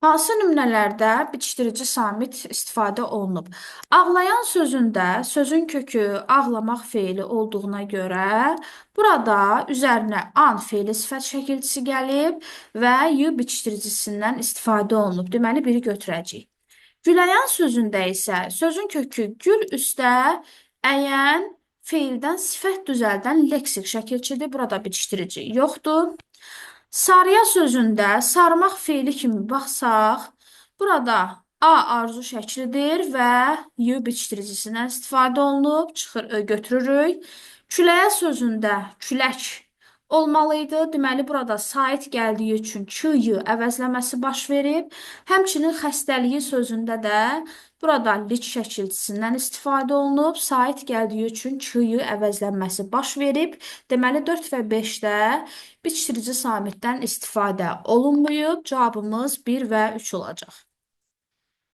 Hansı nümunələrdə bitişdirici samit istifadə olunub? Ağlayan sözündə sözün kökü ağlamaq feili olduğuna görə burada üzərinə an feili sifət şəkilçisi gəlib və y bitişdiricisindən istifadə olunub. Deməli, biri götürəcəyik. Güləyan sözündə isə sözün kökü gül üstə əyən feildən sifət düzəldən leksik şəkilçidir. Burada bitişdirici yoxdur. Sarıya sözündə sarmaq feili kimi baxsaq, burada A arzu şəklidir və y bitişdiricisindən istifadə olunub, götürürük. Küləyə sözündə külək olmalı idi. Deməli, burada sait gəldiyi üçün ky əvəzləməsi baş verib. Həmçinin xəstəliyi sözündə də burada lik şəkilçisindən istifadə olunub. Sait gəldiyi üçün ky əvəzlənməsi baş verib. Deməli, 4 və 5-də bitişdirici samitdən istifadə olunmayıb. Cavabımız 1 və 3 olacaq.